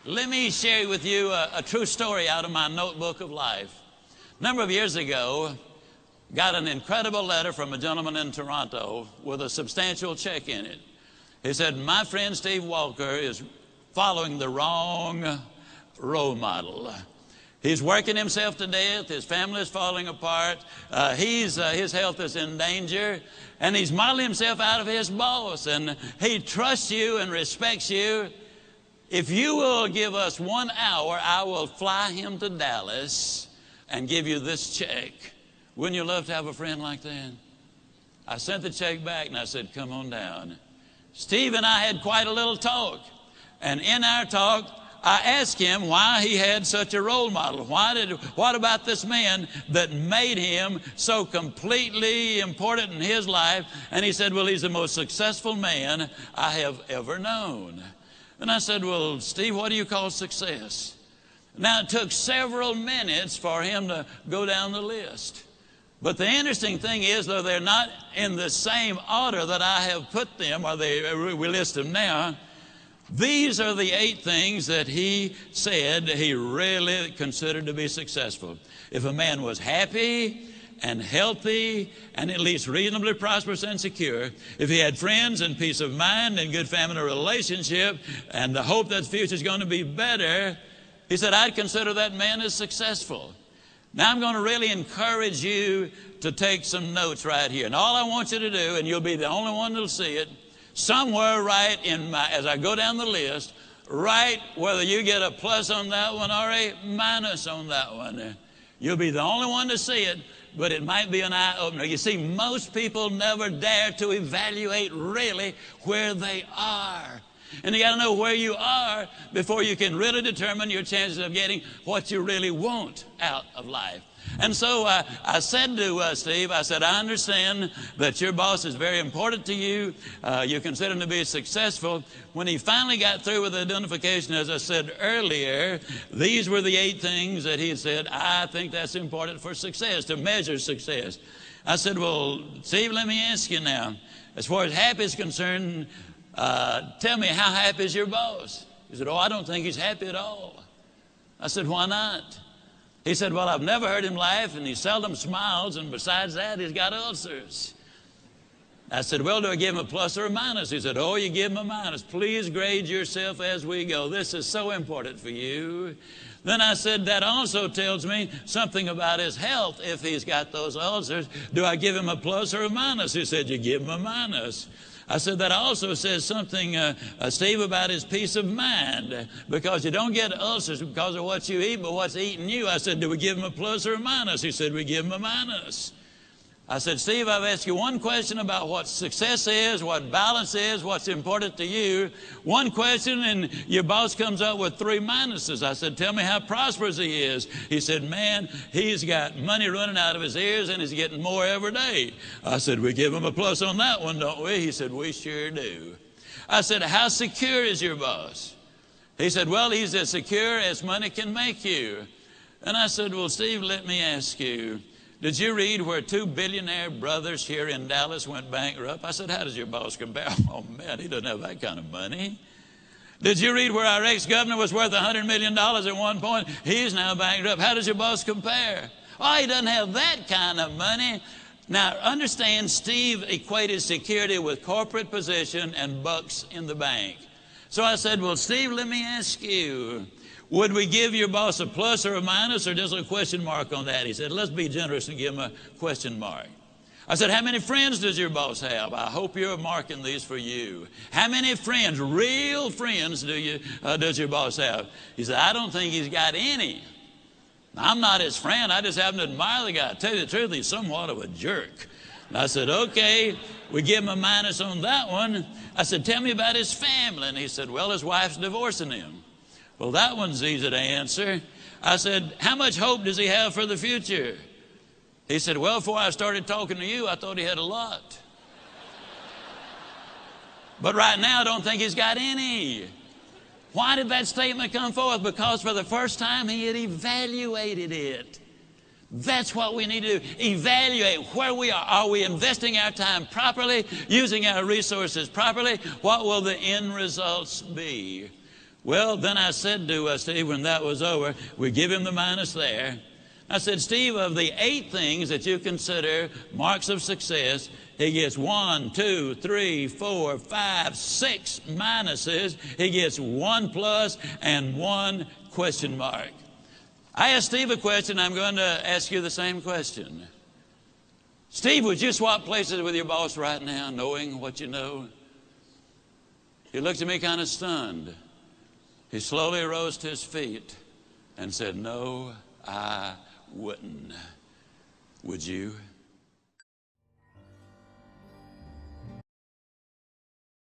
Let me share with you a true story out of my notebook of life. A number of years ago, got an incredible letter from a gentleman in Toronto with a substantial check in it. He said, my friend Steve Walker is following the wrong role model. He's working himself to death. His family is falling apart. His health is in danger. And he's modeling himself out of his boss. And he trusts you and respects you. If you will give us 1 hour, I will fly him to Dallas and give you this check. Wouldn't you love to have a friend like that? I sent the check back and I said, come on down. Steve and I had quite a little talk. And in our talk, I asked him why he had such a role model. What about this man that made him so completely important in his life? And he said, well, he's the most successful man I have ever known. And I said, well, Steve, what do you call success? Now, it took several minutes for him to go down the list. But the interesting thing is, though they're not in the same order that I have put them, or we list them now, these are the 8 things that he said he really considered to be successful. If a man was happy and healthy and at least reasonably prosperous and secure, if he had friends and peace of mind and good family relationship and the hope that the future is going to be better, he said, I'd consider that man as successful. Now I'm going to really encourage you to take some notes right here. And all I want you to do, and you'll be the only one that'll see it, somewhere right in as I go down the list, write whether you get a plus on that one or a minus on that one. You'll be the only one to see it, but it might be an eye-opener. You see, most people never dare to evaluate really where they are. And you got to know where you are before you can really determine your chances of getting what you really want out of life. And so I said to Steve, I said, I understand that your boss is very important to you. You consider him to be successful. When he finally got through with the identification, as I said earlier, these were the 8 things that he had said, I think that's important for success, to measure success. I said, well, Steve, let me ask you now, as far as happy is concerned, tell me, how happy is your boss? He said, oh, I don't think he's happy at all. I said, why not? He said, well, I've never heard him laugh, and he seldom smiles, and besides that, he's got ulcers. I said, well, do I give him a plus or a minus? He said, oh, you give him a minus. Please grade yourself as we go. This is so important for you. Then I said, that also tells me something about his health if he's got those ulcers. Do I give him a plus or a minus? He said, you give him a minus. I said, that also says something, Steve, about his peace of mind, because you don't get ulcers because of what you eat, but what's eating you. I said, do we give him a plus or a minus? He said, we give him a minus. I said, Steve, I've asked you one question about what success is, what balance is, what's important to you. One question, and your boss comes up with 3 minuses. I said, tell me how prosperous he is. He said, man, he's got money running out of his ears, and he's getting more every day. I said, we give him a plus on that one, don't we? He said, we sure do. I said, how secure is your boss? He said, well, he's as secure as money can make you. And I said, well, Steve, let me ask you, did you read where 2 billionaire brothers here in Dallas went bankrupt? I said, how does your boss compare? Oh, man, he doesn't have that kind of money. Did you read where our ex-governor was worth $100 million at one point? He's now bankrupt. How does your boss compare? Oh, he doesn't have that kind of money. Now, understand, Steve equated security with corporate position and bucks in the bank. So I said, well, Steve, let me ask you, would we give your boss a plus or a minus or just a question mark on that? He said, let's be generous and give him a question mark. I said, how many friends does your boss have? I hope you're marking these for you. How many friends, real friends, does your boss have? He said, I don't think he's got any. I'm not his friend. I just happen to admire the guy. To tell you the truth, he's somewhat of a jerk. And I said, okay, we give him a minus on that one. I said, tell me about his family. And he said, well, his wife's divorcing him. Well, that one's easy to answer. I said, how much hope does he have for the future? He said, well, before I started talking to you, I thought he had a lot. But right now, I don't think he's got any. Why did that statement come forth? Because for the first time, he had evaluated it. That's what we need to do. Evaluate where we are. Are we investing our time properly, using our resources properly? What will the end results be? Well, then I said to Steve, when that was over, we give him the minus there. I said, Steve, of the 8 things that you consider marks of success, he gets 1, 2, 3, 4, 5, 6 minuses. He gets 1 plus and 1 question mark. I asked Steve a question. I'm going to ask you the same question. Steve, would you swap places with your boss right now, knowing what you know? He looked at me kind of stunned. He slowly rose to his feet and said, no, I wouldn't. Would you?